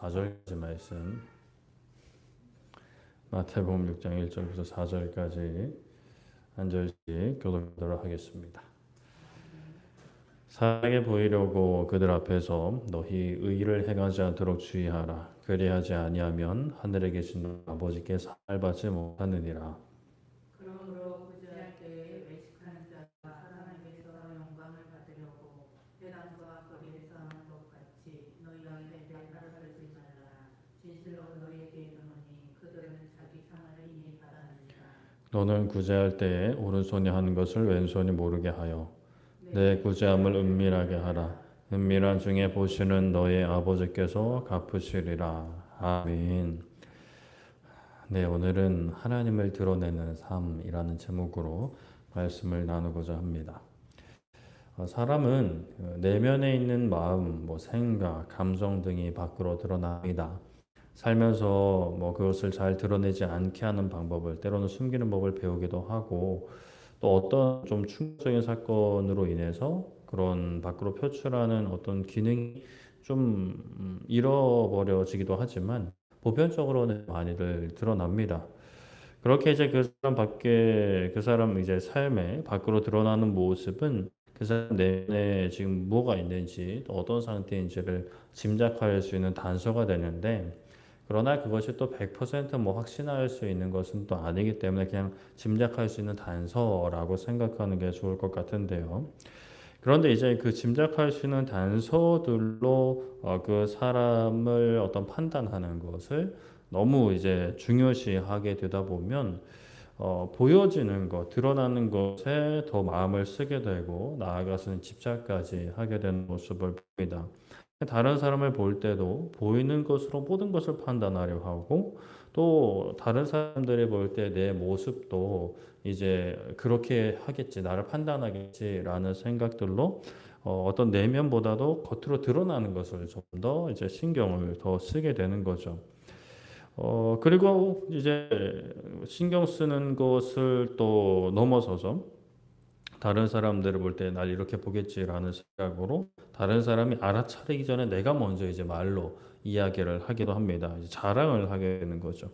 4절까지 말씀, 마태복음 6장 1절부터 4절까지 한 절씩 교독하도록 하겠습니다. 사람에게 보이려고 그들 앞에서 너희 의를 행하지 않도록 주의하라. 그리하지 아니하면 하늘에 계신 아버지께 상을 받지 못하느니라. 그러므로 구제할 때에 외식하는 자가 사람에게서 영광을 받으려고 회당과 거리에서 하는 것 같이 너희가 내게 따라들지 말라. 진실로 너희에게 이르노니 그들은 자기 상을 이미 받았느니라. 너는 구제할 때에 오른손이 하는 것을 왼손이 모르게 하여 내 구제함을 은밀하게 하라. 은밀한 중에 보시는 너의 아버지께서 갚으시리라. 아멘. 네, 오늘은 하나님을 드러내는 삶이라는 제목으로 말씀을 나누고자 합니다. 사람은 내면에 있는 마음, 생각, 감정 등이 밖으로 드러납니다. 살면서 그것을 잘 드러내지 않게 하는 방법을, 때로는 숨기는 법을 배우기도 하고, 또 어떤 좀 충격적인 사건으로 인해서 그런 밖으로 표출하는 어떤 기능이 좀 잃어버려지기도 하지만 보편적으로는 많이들 드러납니다. 그렇게 이제 그 사람 이제 삶에 밖으로 드러나는 모습은 그 사람 내면에 지금 뭐가 있는지 또 어떤 상태인지를 짐작할 수 있는 단서가 되는데, 그러나 그것이 또 100% 확신할 수 있는 것은 또 아니기 때문에 그냥 짐작할 수 있는 단서라고 생각하는 게 좋을 것 같은데요. 그런데 이제 그 짐작할 수 있는 단서들로 그 사람을 어떤 판단하는 것을 너무 이제 중요시하게 되다 보면 보여지는 것, 드러나는 것에 더 마음을 쓰게 되고 나아가서는 집착까지 하게 되는 모습을 봅니다. 다른 사람을 볼 때도 보이는 것으로 모든 것을 판단하려 하고, 또 다른 사람들이 볼 때 내 모습도 이제 그렇게 하겠지, 나를 판단하겠지라는 생각들로 어떤 내면보다도 겉으로 드러나는 것을 좀 더 이제 신경을 더 쓰게 되는 거죠. 그리고 이제 신경 쓰는 것을 또 넘어서서 다른 사람들을 볼 때 날 이렇게 보겠지라는 생각으로 다른 사람이 알아차리기 전에 내가 먼저 이제 말로 이야기를 하기도 합니다. 이제 자랑을 하게 되는 거죠.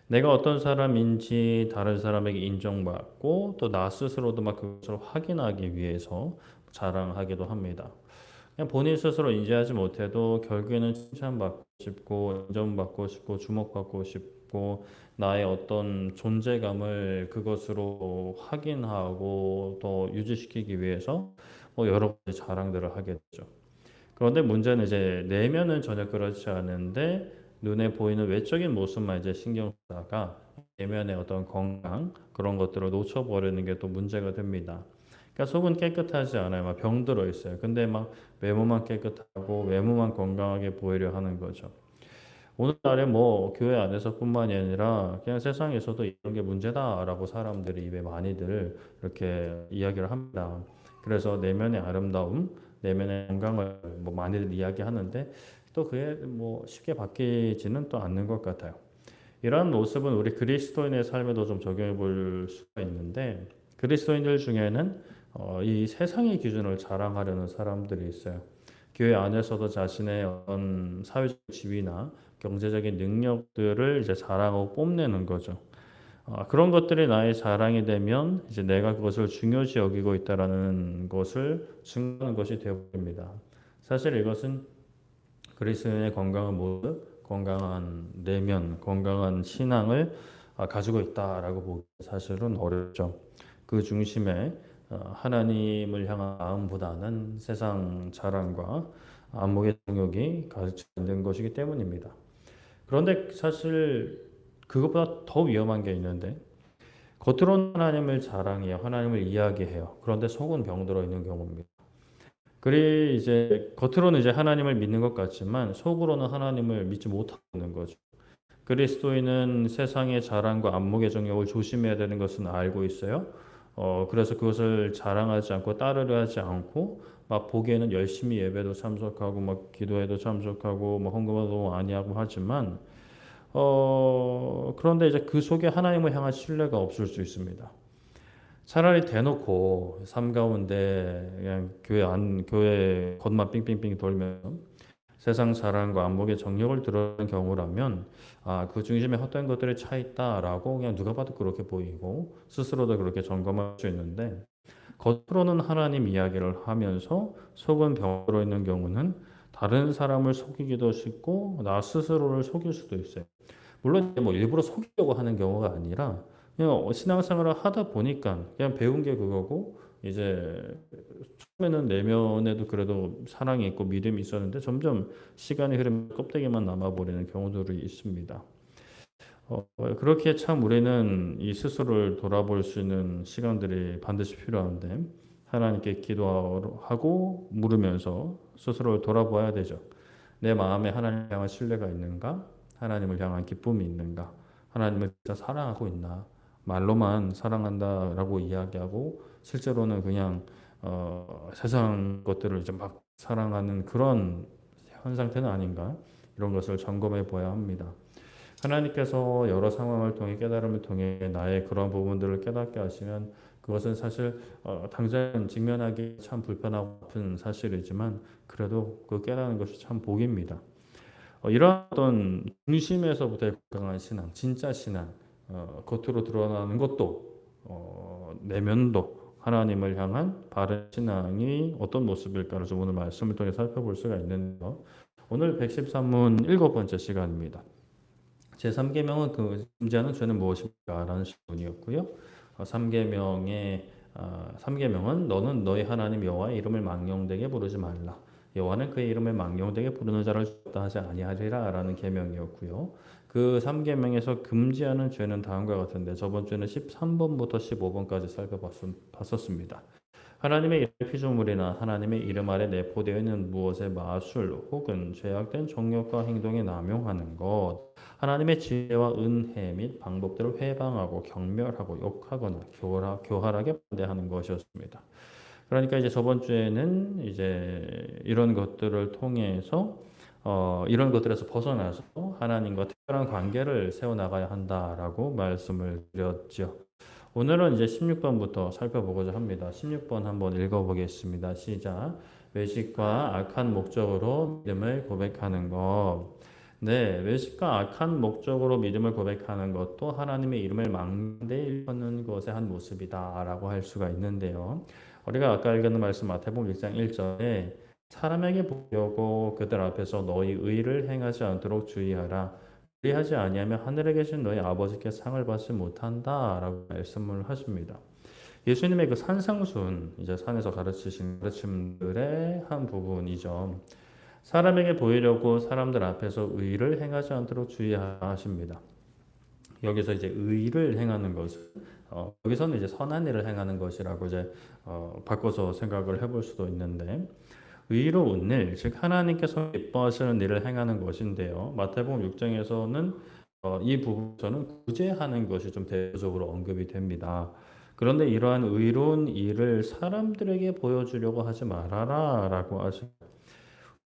내가 어떤 사람인지 다른 사람에게 인정받고 또 나 스스로도 막 그것을 확인하기 위해서 자랑하기도 합니다. 그냥 본인 스스로 인지하지 못해도 결국에는 칭찬받고 싶고 인정받고 싶고 주목받고 싶고 나의 어떤 존재감을 그것으로 확인하고 또 유지시키기 위해서 여러 가지 자랑들을 하게 되죠. 그런데 문제는 이제 내면은 전혀 그렇지 않은데 눈에 보이는 외적인 모습만 이제 신경 쓰다가 내면의 어떤 건강 그런 것들을 놓쳐버리는 게 또 문제가 됩니다. 그러니까 속은 깨끗하지 않아요. 막 병들어 있어요. 근데 막 외모만 깨끗하고 외모만 건강하게 보이려 하는 거죠. 오늘날에 교회 안에서뿐만이 아니라 그냥 세상에서도 이런 게 문제다라고 사람들이 입에 많이들 이렇게 이야기를 합니다. 그래서 내면의 아름다움, 내면의 건강을 많이들 이야기하는데 또 그게 쉽게 바뀌지는 또 않는 것 같아요. 이러한 모습은 우리 그리스도인의 삶에도 좀 적용해 볼 수가 있는데, 그리스도인들 중에는 이 세상의 기준을 자랑하려는 사람들이 있어요. 교회 안에서도 자신의 어떤 사회적 지위나 경제적인 능력들을 이제 자랑하고 뽐내는 거죠. 그런 것들이 나의 자랑이 되면 이제 내가 그것을 중요시 여기고 있다라는 것을 증거하는 것이 되어버립니다. 사실 이것은 그리스도인의 건강한 모습, 건강한 내면, 건강한 신앙을 가지고 있다라고 보기 사실은 어렵죠. 그 중심에 하나님을 향한 마음보다는 세상 자랑과 안목의 정욕이 가득 있는 것이기 때문입니다. 그런데 사실 그것보다 더 위험한 게 있는데, 겉으로는 하나님을 자랑해요. 하나님을 이야기해요. 그런데 속은 병들어 있는 경우입니다. 그리 이제 겉으로는 이제 하나님을 믿는 것 같지만 속으로는 하나님을 믿지 못하고 있는 거죠. 그리스도인은 세상의 자랑과 안목의 정욕을 조심해야 되는 것은 알고 있어요. 그래서 그것을 자랑하지 않고 따르려 하지 않고 막 보기에는 열심히 예배도 참석하고 막 기도회도 참석하고 뭐 헌금도 많이 하고 하지만 그런데 이제 그 속에 하나님을 향한 신뢰가 없을 수 있습니다. 차라리 대놓고 삶 가운데 그냥 교회 겉만 빙빙빙 돌면 세상 사랑과 안목의 정력을 드러내는 경우라면 그 중심에 헛된 것들이 차 있다라고 그냥 누가 봐도 그렇게 보이고 스스로도 그렇게 점검할 수 있는데 겉으로는 하나님 이야기를 하면서 속은 병으로 있는 경우는 다른 사람을 속이기도 쉽고 나 스스로를 속일 수도 있어요. 물론 뭐 일부러 속이려고 하는 경우가 아니라 그냥 신앙생활을 하다 보니까 그냥 배운 게 그거고 이제 처음에는 내면에도 그래도 사랑이 있고 믿음이 있었는데 점점 시간이 흐르면 껍데기만 남아버리는 경우들이 있습니다. 그렇게 참 우리는 이 스스로를 돌아볼 수 있는 시간들이 반드시 필요한데 하나님께 기도하고 물으면서 스스로를 돌아봐야 되죠. 내 마음에 하나님을 향한 신뢰가 있는가? 하나님을 향한 기쁨이 있는가? 하나님을 진짜 사랑하고 있나? 말로만 사랑한다라고 이야기하고 실제로는 그냥 세상 것들을 이제 막 사랑하는 그런 현 상태는 아닌가? 이런 것을 점검해 봐야 합니다. 하나님께서 여러 상황을 통해 깨달음을 통해 나의 그런 부분들을 깨닫게 하시면 그것은 사실 당장 직면하기 참 불편하고 아픈 사실이지만 그래도 그 깨닫는 것이 참 복입니다. 이러한 어떤 중심에서부터의 강한 신앙, 진짜 신앙, 겉으로 드러나는 것도 내면도 하나님을 향한 바른 신앙이 어떤 모습일까를 좀 오늘 말씀을 통해 살펴볼 수가 있는데요. 오늘 113문 7번째 시간입니다. 제3계명은 그 금지하는 죄는 무엇인가라는 질문이었고요. 3계명은 너는 너희 하나님 여호와의 이름을 망령되게 부르지 말라. 여호와는 그의 이름을 망령되게 부르는 자를 죽다 하지 아니하리라라는 계명이었고요. 그 3계명에서 금지하는 죄는 다음과 같은데 저번 주에는 13번부터 15번까지 살펴봤었습니다. 하나님의 이름 피조물이나 하나님의 이름 아래 내포되어 있는 무엇의 마술 혹은 죄악된 정욕과 행동에 남용하는 것, 하나님의 지혜와 은혜 및 방법들을 회방하고 경멸하고 욕하거나 교활하게 반대하는 것이었습니다. 그러니까 이제 저번 주에는 이제 이런 것들을 통해서 이런 것들에서 벗어나서 하나님과 특별한 관계를 세워나가야 한다라고 말씀을 드렸죠. 오늘은 이제 16번부터 살펴보고자 합니다. 16번 한번 읽어보겠습니다. 시작. 외식과 악한 목적으로 믿음을 고백하는 것. 네, 외식과 악한 목적으로 믿음을 고백하는 것도 하나님의 이름을 망대에 일컫는 것의 한 모습이다라고 할 수가 있는데요. 우리가 아까 읽은 말씀 마태복음 1장 1절에 사람에게 보려고 그들 앞에서 너희 의를 행하지 않도록 주의하라. 그리하지 아니하면 하늘에 계신 너희 아버지께 상을 받지 못한다라고 말씀을 하십니다. 예수님의 그 산상순 이제 산에서 가르치신 가르침들의 한 부분이죠. 사람에게 보이려고 사람들 앞에서 의를 행하지 않도록 주의하십니다. 여기서 이제 의를 행하는 것은 여기서는 이제 선한 일을 행하는 것이라고 이제 바꿔서 생각을 해볼 수도 있는데 의로운 일, 즉 하나님께서 기뻐하시는 일을 행하는 것인데요. 마태복음 6장에서는 이 부분에서는 구제하는 것이 좀 대표적으로 언급이 됩니다. 그런데 이러한 의로운 일을 사람들에게 보여주려고 하지 말아라라고 하십니다.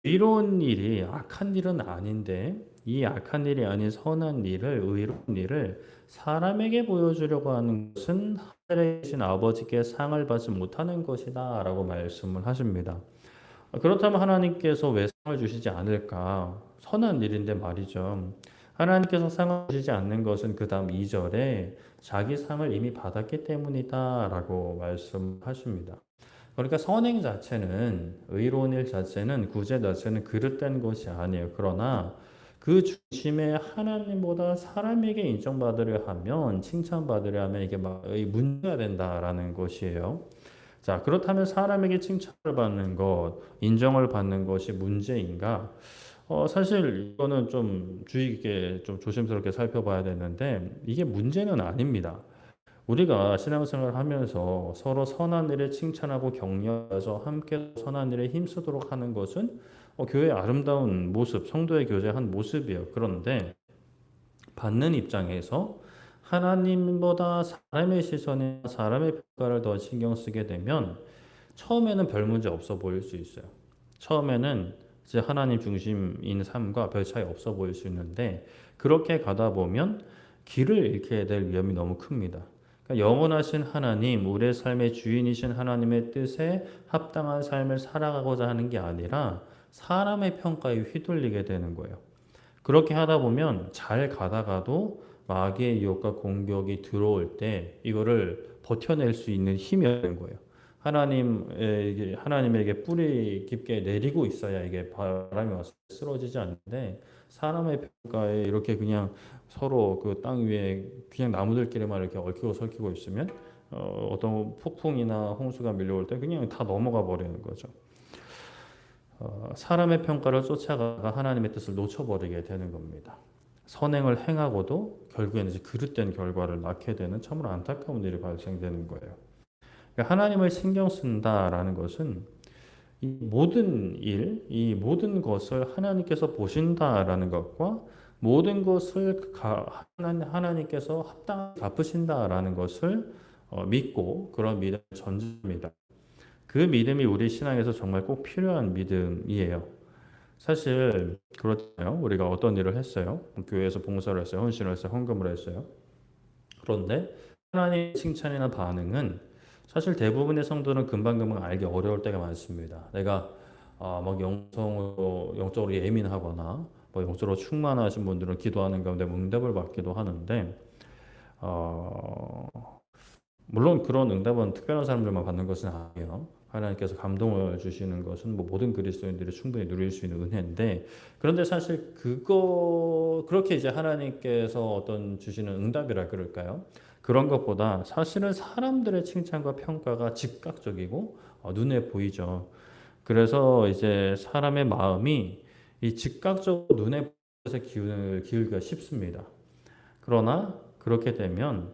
의로운 일이 악한 일은 아닌데 이 악한 일이 아닌 선한 일을 의로운 일을 사람에게 보여주려고 하는 것은 하늘에 계신 아버지께 상을 받지 못하는 것이다라고 말씀을 하십니다. 그렇다면 하나님께서 왜 상을 주시지 않을까? 선한 일인데 말이죠. 하나님께서 상을 주시지 않는 것은 그 다음 2절에 자기 상을 이미 받았기 때문이다라고 말씀하십니다. 그러니까 선행 자체는 의로운 일 자체는 구제 자체는 그릇된 것이 아니에요. 그러나 그 중심에 하나님보다 사람에게 인정받으려 하면 칭찬받으려 하면 이게 막 문제가 된다라는 것이에요. 자, 그렇다면 사람에게 칭찬을 받는 것, 인정을 받는 것이 문제인가? 사실 이거는 좀 주의 깊게 좀 조심스럽게 살펴봐야 되는데 이게 문제는 아닙니다. 우리가 신앙생활을 하면서 서로 선한 일에 칭찬하고 격려해서 함께 선한 일에 힘쓰도록 하는 것은 교회의 아름다운 모습, 성도의 교제의 한 모습이에요. 그런데 받는 입장에서 하나님보다 사람의 시선이나 사람의 평가를 더 신경 쓰게 되면 처음에는 별 문제 없어 보일 수 있어요. 처음에는 이제 하나님 중심인 삶과 별 차이 없어 보일 수 있는데 그렇게 가다 보면 길을 잃게 될 위험이 너무 큽니다. 그러니까 영원하신 하나님, 우리의 삶의 주인이신 하나님의 뜻에 합당한 삶을 살아가고자 하는 게 아니라 사람의 평가에 휘둘리게 되는 거예요. 그렇게 하다 보면 잘 가다가도 마귀의 유혹과 공격이 들어올 때 이거를 버텨낼 수 있는 힘이 없는 거예요. 하나님에게 뿌리 깊게 내리고 있어야 이게 바람이 와서 쓰러지지 않는데 사람의 평가에 이렇게 그냥 서로 그 땅 위에 그냥 나무들끼리만 이렇게 얽히고 설키고 있으면 어떤 폭풍이나 홍수가 밀려올 때 그냥 다 넘어가 버리는 거죠. 사람의 평가를 쫓아가다가 하나님의 뜻을 놓쳐버리게 되는 겁니다. 선행을 행하고도 결국에는 이제 그릇된 결과를 낳게 되는 참으로 안타까운 일이 발생되는 거예요. 그러니까 하나님을 신경 쓴다라는 것은 이 모든 일, 이 모든 것을 하나님께서 보신다라는 것과 모든 것을 하나님께서 합당하게 갚으신다라는 것을 믿고 그런 믿음을 전제합니다. 그 믿음이 우리 신앙에서 정말 꼭 필요한 믿음이에요. 사실 그렇잖아요. 우리가 어떤 일을 했어요. 교회에서 봉사를 했어요. 헌신을 했어요. 헌금을 했어요. 그런데 하나님의 칭찬이나 반응은 사실 대부분의 성도는 금방금방 알기 어려울 때가 많습니다. 내가 막 영적으로 예민하거나 뭐 영적으로 충만하신 분들은 기도하는 가운데 응답을 받기도 하는데 어, 물론 그런 응답은 특별한 사람들만 받는 것은 아니에요. 하나님께서 감동을 주시는 것은 뭐 모든 그리스도인들이 충분히 누릴 수 있는 은혜인데 그런데 사실 그렇게 이제 하나님께서 어떤 주시는 응답이라 그럴까요? 그런 것보다 사실은 사람들의 칭찬과 평가가 즉각적이고 눈에 보이죠. 그래서 이제 사람의 마음이 이 즉각적으로 눈에 보이는 것에 기울기가 쉽습니다. 그러나 그렇게 되면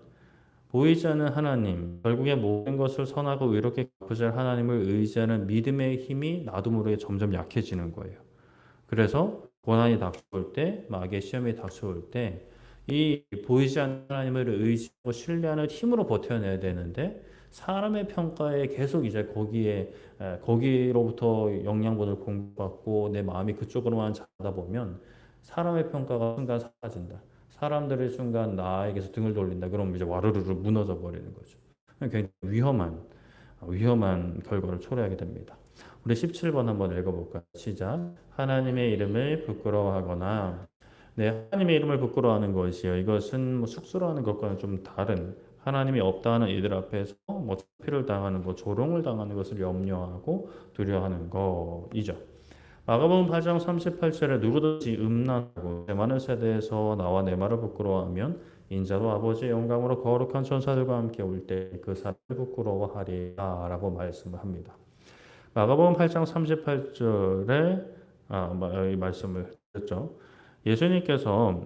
보이지 않는 하나님, 결국에 모든 것을 선하고 의롭게 갚으실 하나님을 의지하는 믿음의 힘이 나도 모르게 점점 약해지는 거예요. 그래서 고난이 닥쳐올 때, 마귀의 시험이 닥쳐올 때, 이 보이지 않는 하나님을 의지하고 신뢰하는 힘으로 버텨내야 되는데, 사람의 평가에 계속 이제 거기로부터 영양분을 공부받고 내 마음이 그쪽으로만 자다 보면 사람의 평가가 순간 사라진다. 사람들의 순간 나에게서 등을 돌린다. 그럼 이제 와르르르 무너져 버리는 거죠. 굉장히 위험한 결과를 초래하게 됩니다. 우리 17번 한번 읽어볼까요? 시작. 하나님의 이름을 부끄러워하거나 하나님의 이름을 부끄러워하는 것이요. 이것은 뭐 쑥스러워하는 것과는 좀 다른 하나님이 없다 하는 이들 앞에서 뭐 피를 당하는 것, 조롱을 당하는 것을 염려하고 두려워하는 것이죠. 마가복음 8장 38절에 누구든지 음란하고 많은 세대에서 나와 내 말을 부끄러워하면 인자도 아버지의 영광으로 거룩한 천사들과 함께 올 때 그 사람을 부끄러워하리라 라고 말씀을 합니다. 마가복음 8장 38절에 이 말씀을 드렸죠. 예수님께서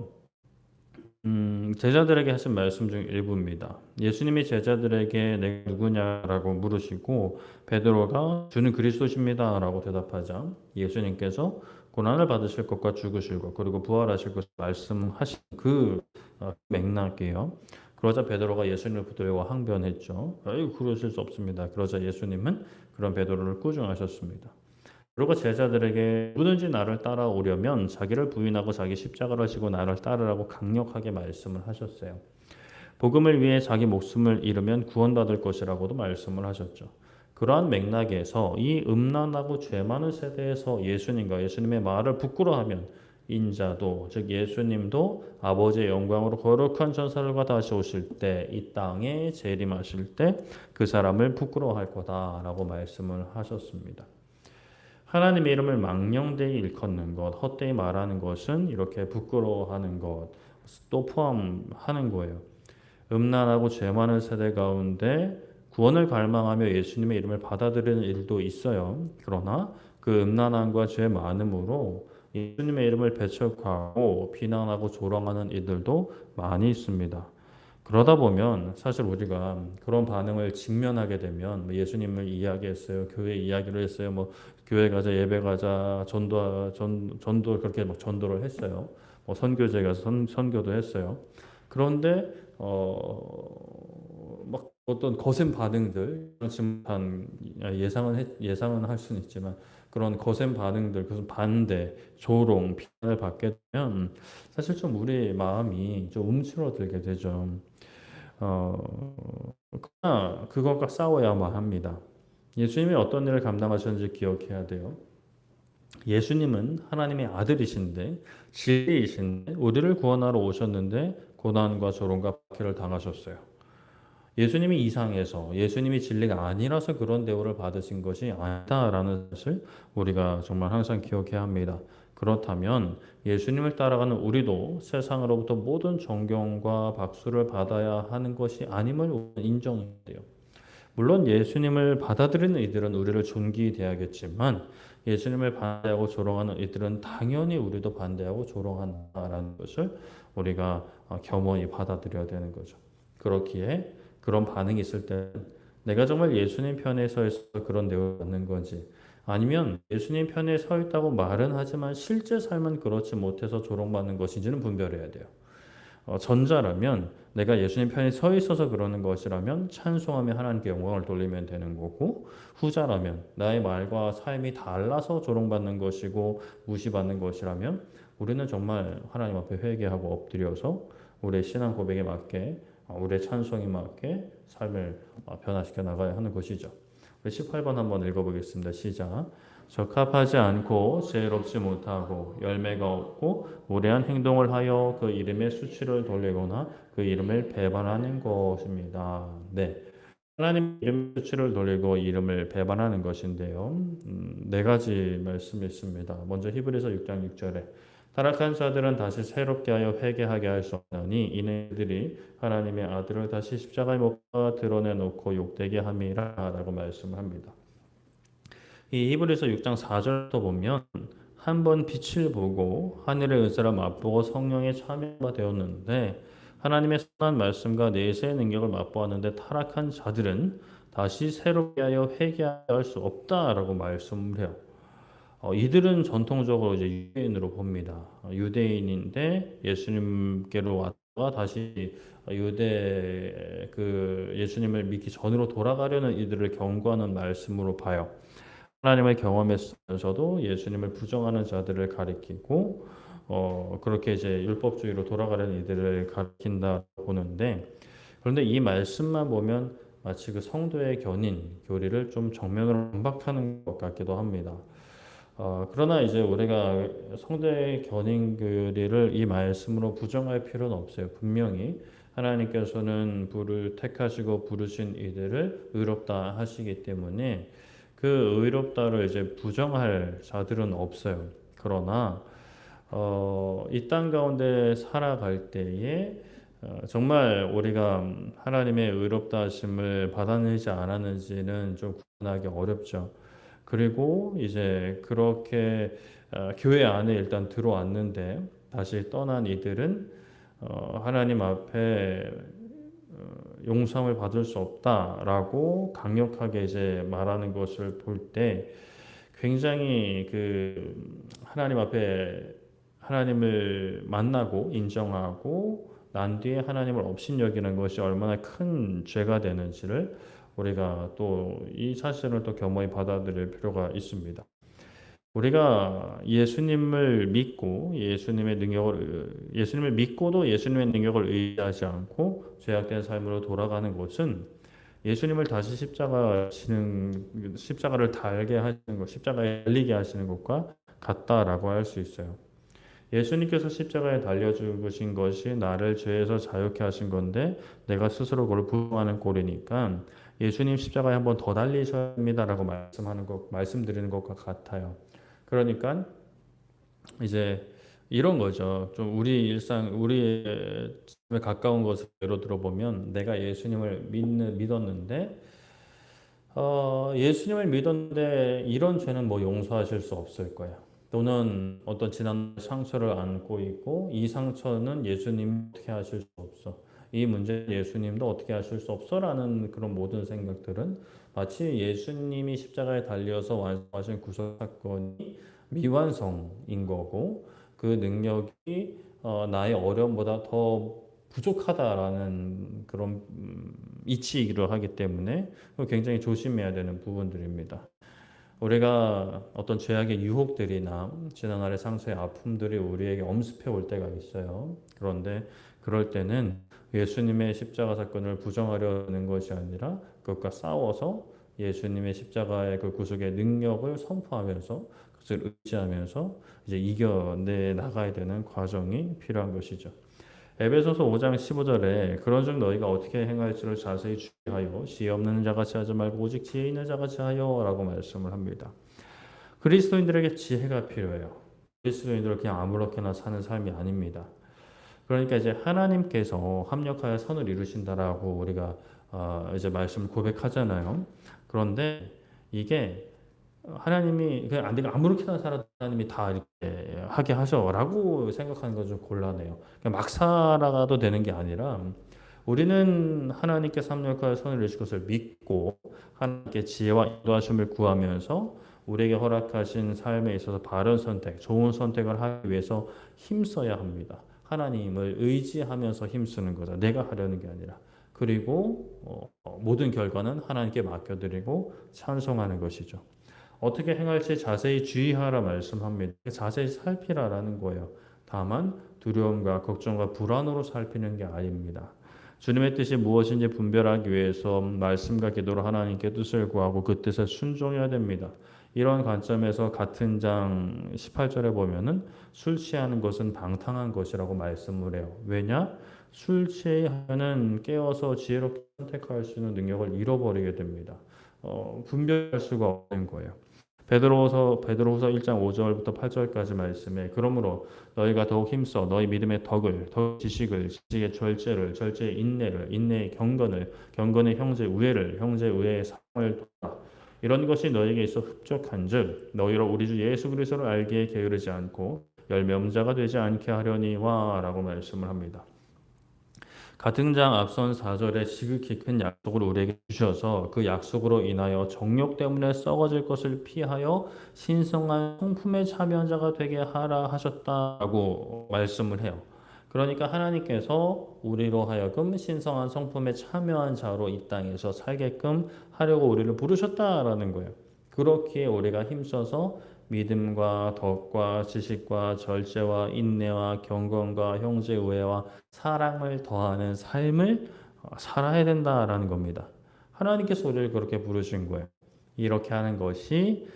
제자들에게 하신 말씀 중 일부입니다. 예수님이 제자들에게 내가 누구냐라고 물으시고 베드로가 주는 그리스도십니다라고 대답하자 예수님께서 고난을 받으실 것과 죽으실 것 그리고 부활하실 것을 말씀하신 그 맥락이에요. 그러자 베드로가 예수님을 붙들고 항변했죠. 그러실 수 없습니다. 그러자 예수님은 그런 베드로를 꾸중하셨습니다. 그리고 제자들에게 누구든지 나를 따라오려면 자기를 부인하고 자기 십자가를 지고 나를 따르라고 강력하게 말씀을 하셨어요. 복음을 위해 자기 목숨을 잃으면 구원받을 것이라고도 말씀을 하셨죠. 그러한 맥락에서 이 음란하고 죄 많은 세대에서 예수님과 예수님의 말을 부끄러워하면 인자도 즉 예수님도 아버지의 영광으로 거룩한 천사들과 다시 오실 때 이 땅에 재림하실 때 그 사람을 부끄러워할 거다라고 말씀을 하셨습니다. 하나님의 이름을 망령되이 일컫는 것, 헛되이 말하는 것은 이렇게 부끄러워하는 것도 포함하는 거예요. 음란하고 죄 많은 세대 가운데 구원을 갈망하며 예수님의 이름을 받아들이는 일도 있어요. 그러나 그 음란함과 죄 많음으로 예수님의 이름을 배척하고 비난하고 조롱하는 이들도 많이 있습니다. 그러다 보면 사실 우리가 그런 반응을 직면하게 되면 뭐 예수님을 이야기했어요. 교회 이야기를 했어요. 뭐 교회 가자, 예배 가자, 전도 그렇게 막 전도를 했어요. 뭐 선교제 가서 선교도 했어요. 그런데 막 어떤 거센 반응들, 예상은 할 수는 있지만 그런 거센 반응들, 그런 반대, 조롱, 비난을 받게 되면 사실 좀 우리 마음이 좀 움츠러들게 되죠. 그러나 그것과 싸워야만 합니다. 예수님이 어떤 일을 감당하셨는지 기억해야 돼요. 예수님은 하나님의 아들이신데 진리이신데 우리를 구원하러 오셨는데 고난과 조롱과 박해를 당하셨어요. 예수님이 이상해서 예수님이 진리가 아니라서 그런 대우를 받으신 것이 아니다라는 것을 우리가 정말 항상 기억해야 합니다. 그렇다면 예수님을 따라가는 우리도 세상으로부터 모든 존경과 박수를 받아야 하는 것이 아님을 인정해야 돼요. 물론 예수님을 받아들이는 이들은 우리를 존귀대하겠지만 예수님을 반대하고 조롱하는 이들은 당연히 우리도 반대하고 조롱한다라는 것을 우리가 겸허히 받아들여야 되는 거죠. 그렇기에 그런 반응이 있을 때 내가 정말 예수님 편에 서 있어서 그런 대우를 받는 건지 아니면 예수님 편에 서 있다고 말은 하지만 실제 삶은 그렇지 못해서 조롱받는 것인지는 분별해야 돼요. 전자라면 내가 예수님 편에 서 있어서 그러는 것이라면 찬송하며 하나님께 영광을 돌리면 되는 거고 후자라면 나의 말과 삶이 달라서 조롱받는 것이고 무시받는 것이라면 우리는 정말 하나님 앞에 회개하고 엎드려서 우리의 신앙 고백에 맞게 우리의 찬송에 맞게 삶을 변화시켜 나가야 하는 것이죠. 우리 18번 한번 읽어보겠습니다. 시작. 적합하지 않고 지혜롭지 못하고 열매가 없고 무례한 행동을 하여 그 이름의 수치를 돌리거나 그 이름을 배반하는 것입니다. 네. 하나님 이름 수치를 돌리고 이름을 배반하는 것인데요. 네 가지 말씀이 있습니다. 먼저 히브리서 6장 6절에 타락한 자들은 다시 새롭게 하여 회개하게 할 수 없나니 이는 그들이 하나님의 아들을 다시 십자가에 못 박아 드러내놓고 욕되게 함이라라고 말씀을 합니다. 이 히브리서 6장 4절부터 보면 한 번 빛을 보고 하늘의 은사를 맛보고 성령에 참여가 되었는데 하나님의 선한 말씀과 내세의 능력을 맛보았는데 타락한 자들은 다시 새롭게 하여 회개하여 할 수 없다라고 말씀을 해요. 이들은 전통적으로 이제 유대인으로 봅니다. 유대인인데 예수님께로 왔다가 다시 유대 그 예수님을 믿기 전으로 돌아가려는 이들을 경고하는 말씀으로 봐요. 하나님을 경험했으면서도 예수님을 부정하는 자들을 가리키고 그렇게 이제 율법주의로 돌아가려는 이들을 가리킨다 보는데 그런데 이 말씀만 보면 마치 그 성도의 교리를 좀 정면으로 반박하는 것 같기도 합니다. 그러나 이제 우리가 성도의 교리를 이 말씀으로 부정할 필요는 없어요. 분명히 하나님께서는 부를 택하시고 부르신 이들을 의롭다 하시기 때문에 그 의롭다를 이제 부정할 자들은 없어요. 그러나 이 땅 가운데 살아갈 때에 정말 우리가 하나님의 의롭다 하심을 받았는지 안 하는지는 좀 구분하기 어렵죠. 그리고 이제 그렇게 교회 안에 일단 들어왔는데 다시 떠난 이들은 하나님 앞에 용서를 받을 수 없다라고 강력하게 이제 말하는 것을 볼 때 굉장히 그 하나님 앞에 하나님을 만나고 인정하고 난 뒤에 하나님을 업신여기는 것이 얼마나 큰 죄가 되는지를 우리가 또 이 사실을 또 겸허히 받아들일 필요가 있습니다. 우리가 예수님을 믿고 예수님을 믿고도 예수님의 능력을 의지하지 않고 죄악된 삶으로 돌아가는 것은 예수님을 다시 십자가를 달게 하시는 것, 십자가에 달리게 하시는 것과 같다라고 할 수 있어요. 예수님께서 십자가에 달려 죽으신 것이 나를 죄에서 자유케 하신 건데 내가 스스로 그걸 부정하는 꼴이니까 예수님 십자가에 한 번 더 달리셔야 합니다라고 말씀드리는 것과 같아요. 그러니까 이제 이런 거죠. 좀 우리의 삶에 가까운 것을 예로 들어보면 내가 예수님을 믿었는데 이런 죄는 뭐 용서하실 수 없을 거예요. 또는 어떤 지난 상처를 안고 있고 이 상처는 예수님 어떻게 하실 수 없어. 이 문제 예수님도 어떻게 하실 수 없어라는 그런 모든 생각들은 마치 예수님이 십자가에 달려서 완성하신 구속 사건이 미완성인 거고 그 능력이 나의 어려움보다 더 부족하다라는 그런 이치이기를 하기 때문에 굉장히 조심해야 되는 부분들입니다. 우리가 어떤 죄악의 유혹들이나 지난날의 상처의 아픔들이 우리에게 엄습해 올 때가 있어요. 그런데 그럴 때는 예수님의 십자가 사건을 부정하려는 것이 아니라 그것과 싸워서 예수님의 십자가의 그 구속의 능력을 선포하면서 그것을 의지하면서 이제 이겨내 나가야 되는 과정이 필요한 것이죠. 에베소서 5장 15절에 그런즉 너희가 어떻게 행할지를 자세히 주의하여 지혜 없는 자같이 하지 말고 오직 지혜 있는 자같이 하여라고 말씀을 합니다. 그리스도인들에게 지혜가 필요해요. 그리스도인들은 그냥 아무렇게나 사는 삶이 아닙니다. 그러니까 이제 하나님께서 합력하여 선을 이루신다라고 우리가 이제 말씀을 고백하잖아요. 그런데 이게 하나님이 그냥 내가 아무렇게나 살아도 하나님이 다 이렇게 하게 하셔라고 생각하는 건 좀 곤란해요. 그냥 막 살아가도 되는 게 아니라 우리는 하나님께서 합력하여 선을 이루실 것을 믿고 하나님께 지혜와 인도하심을 구하면서 우리에게 허락하신 삶에 있어서 바른 선택, 좋은 선택을 하기 위해서 힘써야 합니다. 하나님을 의지하면서 힘쓰는 거죠. 내가 하려는 게 아니라. 그리고 모든 결과는 하나님께 맡겨드리고 찬송하는 것이죠. 어떻게 행할지 자세히 주의하라 말씀합니다. 자세히 살피라라는 거예요. 다만 두려움과 걱정과 불안으로 살피는 게 아닙니다. 주님의 뜻이 무엇인지 분별하기 위해서 말씀과 기도로 하나님께 뜻을 구하고 그 뜻에 순종해야 됩니다. 이런 관점에서 같은 장 18절에 보면은 술 취하는 것은 방탕한 것이라고 말씀을 해요. 왜냐? 술 취하면은 깨어서 지혜롭게 선택할 수 있는 능력을 잃어버리게 됩니다. 분별할 수가 없는 거예요. 베드로후서 1장 5절부터 8절까지 말씀에 그러므로 너희가 더욱 힘써 너희 믿음의 덕을 더욱 지식의 절제를 절제의 인내를 인내의 경건의 형제 우애를 형제 우애의 사랑을 도라 이런 것이 너희에게 있어 흡족한즉 너희로 우리 주 예수 그리스도를 알기에 게으르지 않고 열매 없는 자가 되지 않게 하려니와라고 말씀을 합니다. 같은 장 앞선 4절에 지극히 큰 약속을 우리에게 주셔서 그 약속으로 인하여 정욕 때문에 썩어질 것을 피하여 신성한 성품에 참여한 자가 되게 하라 하셨다라고 말씀을 해요. 그러니까 하나님께서 우리로 하여금 신성한 성품에 참여한 자로 이 땅에서 살게끔 하려고 우리를 부르셨다라는 거예요. 그렇기에 우리가 힘써서 믿음과 덕과 지식과 절제와 인내와 경건과 형제 우애와 사랑을 더하는 삶을 살아야 된다라는 겁니다. 하나님께서 우리를 그렇게 부르신 거예요. 이렇게 하는 것이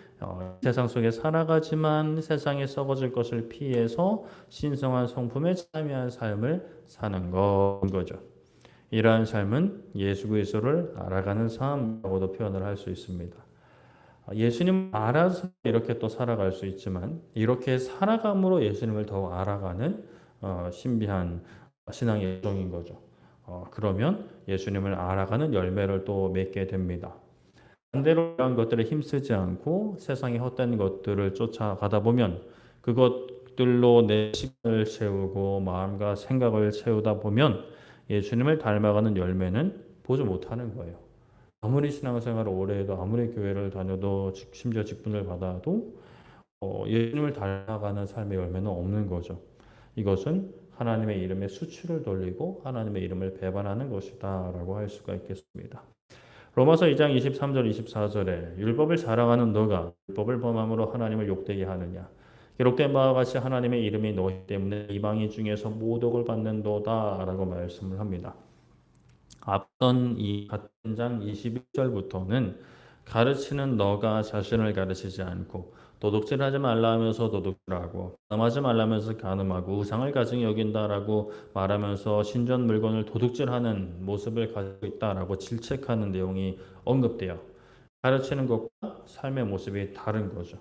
세상 속에 살아가지만 세상에 썩어질 것을 피해서 신성한 성품에 참여한 삶을 사는 거죠. 이러한 삶은 예수 그리스도를 알아가는 삶이라고도 표현을 할 수 있습니다. 예수님 알아서 이렇게 또 살아갈 수 있지만 이렇게 살아감으로 예수님을 더욱 알아가는 신비한 신앙의 여정인 거죠. 그러면 예수님을 알아가는 열매를 또 맺게 됩니다. 반대로 이러한 것들에 힘쓰지 않고 세상의 헛된 것들을 쫓아가다 보면 그것들로 내 시간을 채우고 마음과 생각을 채우다 보면 예수님을 닮아가는 열매는 보지 못하는 거예요. 아무리 신앙생활을 오래 해도 아무리 교회를 다녀도 심지어 직분을 받아도 예수님을 닮아가는 삶의 열매는 없는 거죠. 이것은 하나님의 이름에 수치를 돌리고 하나님의 이름을 배반하는 것이다 라고 할 수가 있겠습니다. 로마서 2장 23절 24절에 율법을 자랑하는 너가 율법을 범함으로 하나님을 욕되게 하느냐 기록된 바와 같이 하나님의 이름이 너희 때문에 이방인 중에서 모독을 받는도다 라고 말씀을 합니다. 앞선 이 같은 장 21절부터는 가르치는 너가 자신을 가르치지 않고 도둑질하지 말라 하면서 도둑질하고 가늠하지 말라면서 가늠하고 우상을 가증히 여긴다라고 말하면서 신전 물건을 도둑질하는 모습을 가지고 있다라고 질책하는 내용이 언급돼요. 가르치는 것과 삶의 모습이 다른 거죠.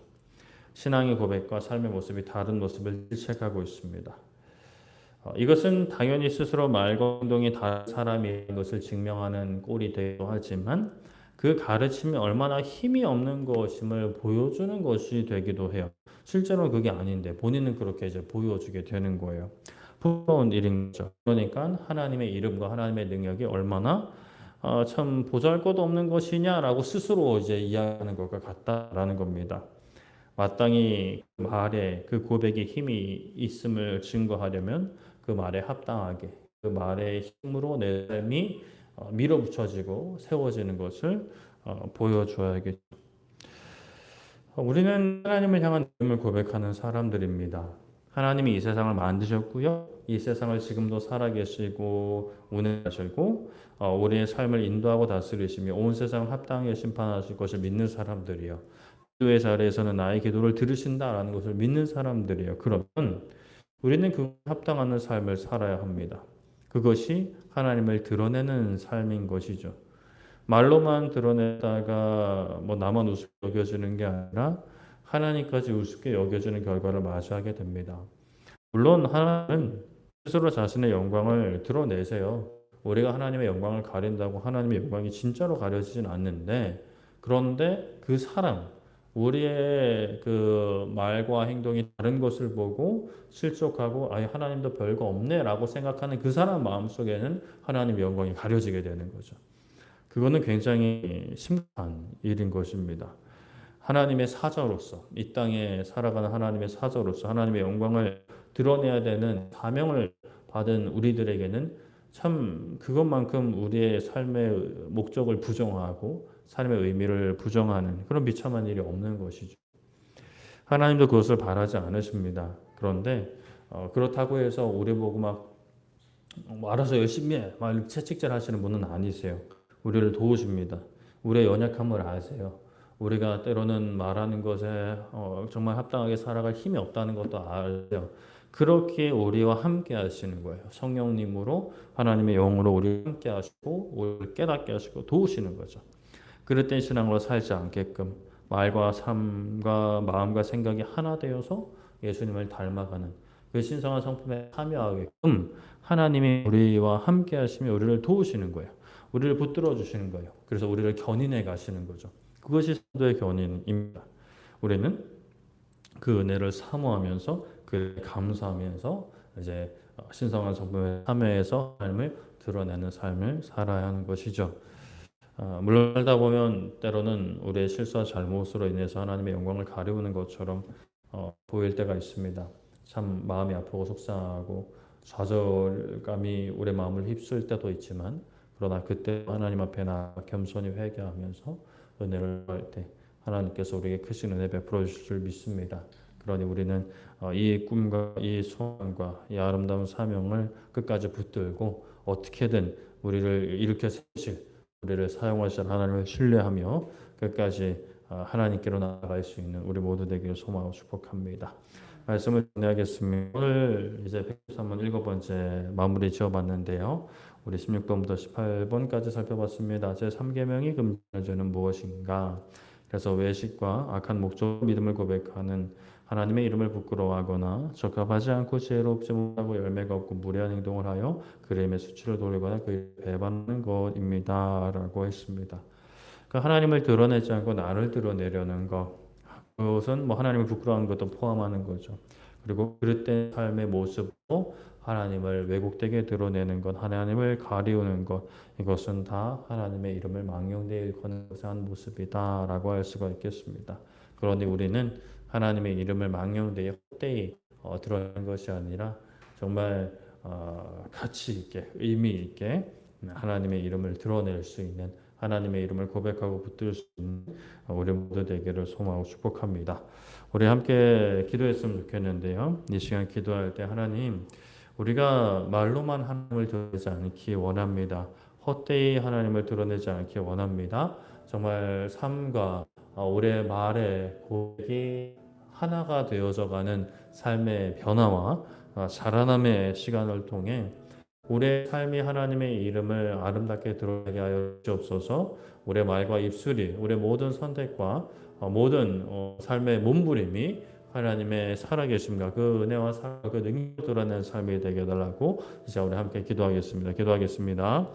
신앙의 고백과 삶의 모습이 다른 모습을 질책하고 있습니다. 이것은 당연히 스스로 말과 행동이 다른 사람인 것을 증명하는 꼴이 되기도 하지만 그 가르침이 얼마나 힘이 없는 것임을 보여주는 것이 되기도 해요. 실제로는 그게 아닌데 본인은 그렇게 이제 보여주게 되는 거예요. 부러운 일인 거죠. 그러니까 하나님의 이름과 하나님의 능력이 얼마나 참 보잘것없는 것이냐라고 스스로 이제 이야기하는 것과 같다라는 겁니다. 마땅히 그 말에 그 고백에 힘이 있음을 증거하려면 그 말에 합당하게 그 말의 힘으로 내 삶이 밀어붙여지고 세워지는 것을 보여줘야겠죠. 우리는 하나님을 향한 믿음을 고백하는 사람들입니다. 하나님이 이 세상을 만드셨고요. 이 세상을 지금도 살아계시고 운행하시고 우리의 삶을 인도하고 다스리시며 온 세상을 합당하게 심판하실 것을 믿는 사람들이요. 기도의 자리에서는 나의 기도를 들으신다라는 것을 믿는 사람들이에요. 그러면 우리는 그 합당하는 삶을 살아야 합니다. 그것이 하나님을 드러내는 삶인 것이죠. 말로만 드러내다가 뭐 나만 우습게 여겨지는 게 아니라 하나님까지 우습게 여겨지는 결과를 맞이하게 됩니다. 물론 하나님은 스스로 자신의 영광을 드러내세요. 우리가 하나님의 영광을 가린다고 하나님의 영광이 진짜로 가려지진 않는데, 그런데 그 사람, 우리의 그 말과 행동이 다른 것을 보고 실족하고 아예 하나님도 별거 없네라고 생각하는 그 사람 마음속에는 하나님의 영광이 가려지게 되는 거죠. 그거는 굉장히 심각한 일인 것입니다. 하나님의 사자로서, 이 땅에 살아가는 하나님의 사자로서 하나님의 영광을 드러내야 되는 사명을 받은 우리들에게는 참 그것만큼 우리의 삶의 목적을 부정하고 삶의 의미를 부정하는 그런 비참한 일이 없는 것이죠. 하나님도 그것을 바라지 않으십니다. 그런데 그렇다고 해서 우리 보고 뭐 알아서 열심히 해, 막 채찍질 하시는 분은 아니세요. 우리를 도우십니다. 우리의 연약함을 아세요. 우리가 때로는 말하는 것에 정말 합당하게 살아갈 힘이 없다는 것도 알아요. 그렇게 우리와 함께 하시는 거예요. 성령님으로 하나님의 영으로 우리와 함께 하시고 우리를 깨닫게 하시고 도우시는 거죠. 그럴 때 신앙으로 살지 않게끔 말과 삶과 마음과 생각이 하나 되어서 예수님을 닮아가는 그 신성한 성품에 참여하게끔 하나님이 우리와 함께 하시며 우리를 도우시는 거예요. 우리를 붙들어 주시는 거예요. 그래서 우리를 견인해 가시는 거죠. 그것이 사도의 견인입니다. 우리는 그 은혜를 사모하면서 그 감사하면서 이제 신성한 성품에 참여해서 삶을 드러내는 삶을 살아야 하는 것이죠. 물론 살다 보면 때로는 우리의 실수와 잘못으로 인해서 하나님의 영광을 가리우는 것처럼 보일 때가 있습니다. 참 마음이 아프고 속상하고 좌절감이 우리 마음을 휩쓸 때도 있지만, 그러나 그때 하나님 앞에 나 겸손히 회개하면서 은혜를 구할 때 하나님께서 우리에게 크신 은혜 베풀어 주실 줄 믿습니다. 그러니 우리는 이 꿈과 이 소망과 이 아름다운 사명을 끝까지 붙들고 어떻게든 우리를 일으켜 세우실, 우리를 사용하실 하나님을 신뢰하며 끝까지 하나님께로 나아갈 수 있는 우리 모두 되기를 소망하고 축복합니다. 말씀을 전해야겠습니다. 오늘 이제 113번 7번째 마무리 지어봤는데요. 우리 16번부터 18번까지 살펴봤습니다. 제3계명이 금지하는 죄는 무엇인가? 그래서 외식과 악한 목적 믿음을 고백하는, 하나님의 이름을 부끄러워하거나 적합하지 않고 지혜롭지 못하고 열매가 없고 무례한 행동을 하여 그의 이름의 수치를 돌리거나 그의 배반하는 것입니다. 라고 했습니다. 그러니까 하나님을 드러내지 않고 나를 드러내려는 것, 그것은 뭐 하나님을 부끄러워하는 것도 포함하는 거죠. 그리고 그릇된 삶의 모습으로 하나님을 왜곡되게 드러내는 것, 하나님을 가리우는 것, 이것은 다 하나님의 이름을 망령되이 일컫는 것의 한 모습이다라고 할 수가 있겠습니다. 그러니 우리는 하나님의 이름을 망령되이 헛되이 드러내는 것이 아니라 정말 가치 있게, 의미 있게 하나님의 이름을 드러낼 수 있는, 하나님의 이름을 고백하고 붙들 수 있는 우리 모두 되기를 소망하고 축복합니다. 우리 함께 기도했으면 좋겠는데요. 이 시간 기도할 때 하나님, 우리가 말로만 하나님을 드러내지 않기 원합니다. 헛되이 하나님을 드러내지 않기 원합니다. 정말 삶과 우리의 말의 고백이 하나가 되어져가는 삶의 변화와 자라남의 시간을 통해 우리의 삶이 하나님의 이름을 아름답게 드러내게 하여 주옵소서. 우리의 말과 입술이, 우리의 모든 선택과 모든 삶의 몸부림이 하나님의 살아계심과 그 은혜와 사랑, 그 능력을 드러내는 삶이 되게 해달라고 이제 우리 함께 기도하겠습니다. 기도하겠습니다.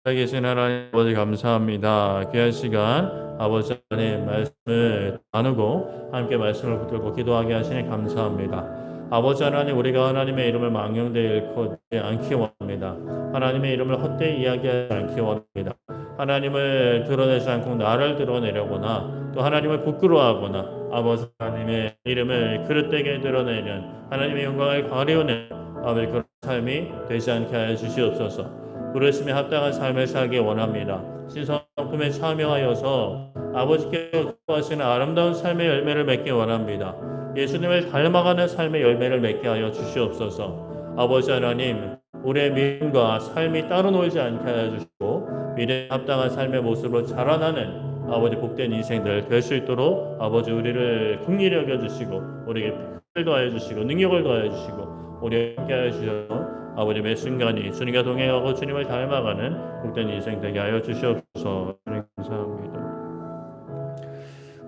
살아계신 하나님 아버지 감사합니다. 귀한 시간 아버지 하나님 말씀을 나누고 함께 말씀을 붙들고 기도하게 하시니 감사합니다. 아버지 하나님, 우리가 하나님의 이름을 망령되이 일컫지 않기 원합니다. 하나님의 이름을 헛되이 이야기하지 않기 원합니다. 하나님을 드러내지 않고 나를 드러내려거나 또 하나님을 부끄러워하거나 아버지 하나님의 이름을 그릇되게 드러내는, 하나님의 영광을 가리우는 아버지 그런 삶이 되지 않게 하여 주시옵소서. 부르심에 합당한 삶을 살기 원합니다. 신성품에 참여하여서 아버지께서 기뻐하시는 아름다운 삶의 열매를 맺기 원합니다. 예수님을 닮아가는 삶의 열매를 맺게 하여 주시옵소서. 아버지 하나님, 우리의 믿음과 삶이 따로 놀지 않게 하여 주시고 미래에 합당한 삶의 모습으로 자라나는 아버지 복된 인생들 될 수 있도록 아버지 우리를 긍휼히 여겨주시고 우리에게 힘을 더하여 주시고 능력을 더하여 주시고 우리 함께 하여 주셔서 아버지 매 순간이 주님과 동행하고 주님을 닮아가는 복된 인생 되게 하여 주시옵소서. 주님 감사합니다.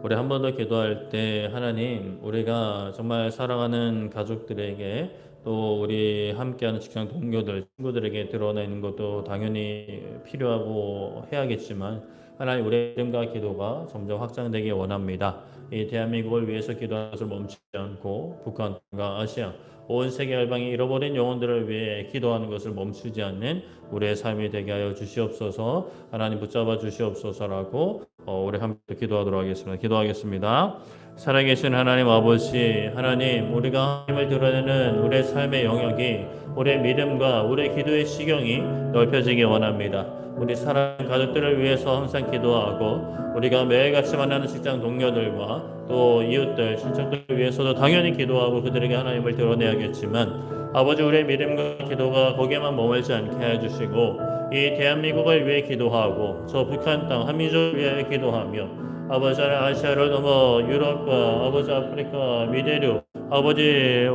우리 한 번 더 기도할 때 하나님 우리가 정말 사랑하는 가족들에게 또 우리 함께하는 직장 동료들 친구들에게 드러내는 것도 당연히 필요하고 해야겠지만 하나님 우리의 믿음과 기도가 점점 확장되기 원합니다. 이 대한민국을 위해서 기도하는 것을 멈추지 않고 북한과 아시아 온 세계 열방이 잃어버린 영혼들을 위해 기도하는 것을 멈추지 않는 우리의 삶이 되게 하여 주시옵소서. 하나님 붙잡아 주시옵소서라고 우리 함께 기도하도록 하겠습니다. 기도하겠습니다. 살아계신 하나님 아버지, 하나님 우리가 하나님을 드러내는 우리의 삶의 영역이 우리의 믿음과 우리의 기도의 시경이 넓혀지기 원합니다. 우리 사랑하는 가족들을 위해서 항상 기도하고 우리가 매일같이 만나는 직장 동료들과 또 이웃들, 친척들을 위해서도 당연히 기도하고 그들에게 하나님을 드러내야겠지만 아버지 우리의 믿음과 기도가 거기에만 머물지 않게 해주시고 이 대한민국을 위해 기도하고 저 북한 땅 한민족을 위해 기도하며 아버지 아시아를 넘어 유럽과 아버지 아프리카 미대륙 아버지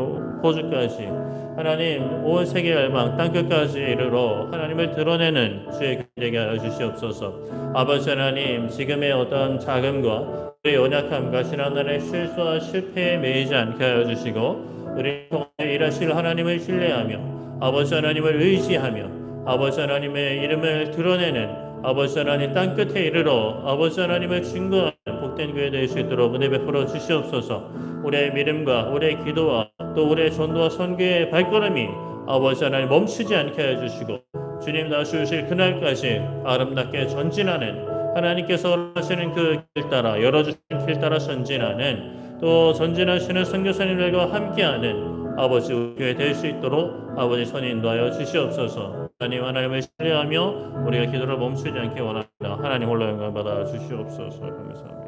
호주까지 하나님 온 세계 열방 땅끝까지 이르러 하나님을 드러내는 주의 교회 되게 하여 주시옵소서. 아버지 하나님 지금의 어떤 자금과 우리의 연약함과 지난날의 실수와 실패에 매이지 않게 하여 주시고 우리 통해 일하실 하나님을 신뢰하며 아버지 하나님을 의지하며 아버지 하나님의 이름을 드러내는 아버지 하나님 땅끝에 이르러 아버지 하나님을 증거하는 복된 교회 될 수 있도록 은혜 베풀어 주시옵소서. 우리의 믿음과 우리의 기도와 또 우리의 전도와 선교의 발걸음이 아버지 하나님 멈추지 않게 해주시고 주님 다시 오실 그날까지 아름답게 전진하는 하나님께서 하시는 그 길 따라 열어주신 길 따라 전진하는 또 전진하시는 선교사님들과 함께하는 아버지 교회 될 수 있도록 아버지 선이 인도하여 주시옵소서. 하나님을 신뢰하며 우리가 기도를 멈추지 않게 원합니다. 하나님 홀로 영광 받아 주시옵소서. 감사합니다.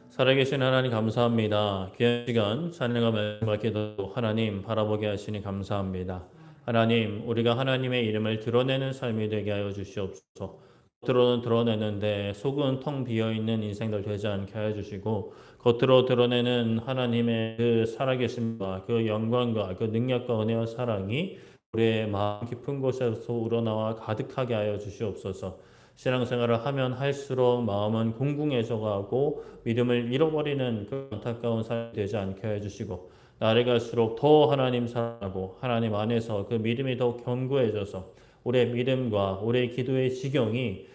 살아계신 하나님 감사합니다. 귀한 시간 찬양과 말씀과 기도 하나님 바라보게 하시니 감사합니다. 하나님 우리가 하나님의 이름을 드러내는 삶이 되게 하여 주시옵소서. 겉으로는 드러내는데 속은 텅 비어있는 인생들 되지 않게 하여 주시고 겉으로 드러내는 하나님의 그 살아계심과 그 영광과 그 능력과 은혜와 사랑이 우리의 마음 깊은 곳에서 우러나와 가득하게 하여 주시옵소서. 신앙생활을 하면 할수록 마음은 궁궁해져 가고 믿음을 잃어버리는 그 안타까운 삶이 되지 않게 해주시고 나를 갈수록 더 하나님 사랑하고 하나님 안에서 그 믿음이 더 견고해져서 우리의 믿음과 우리의 기도의 지경이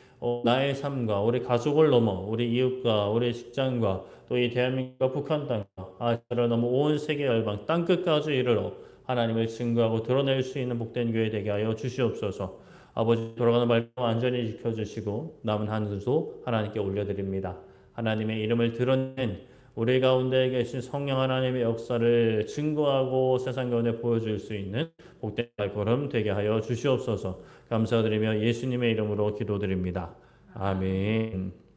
나의 삶과 우리 가족을 넘어 우리 이웃과 우리 직장과 또 이 대한민국과 북한 땅과 아시아를 넘어 온 세계 열방 땅끝까지 이르러 하나님을 증거하고 드러낼 수 있는 복된 교회 되게 하여 주시옵소서. 아버지 돌아가는 말씀 안전히 지켜주시고 남은 한 주도 하나님께 올려드립니다. 하나님의 이름을 드러낸 우리 가운데 계신 성령 하나님의 역사를 증거하고 세상 가운데 보여줄 수 있는 복된 발걸음 되게 하여 주시옵소서. 감사드리며 예수님의 이름으로 기도드립니다. 아멘.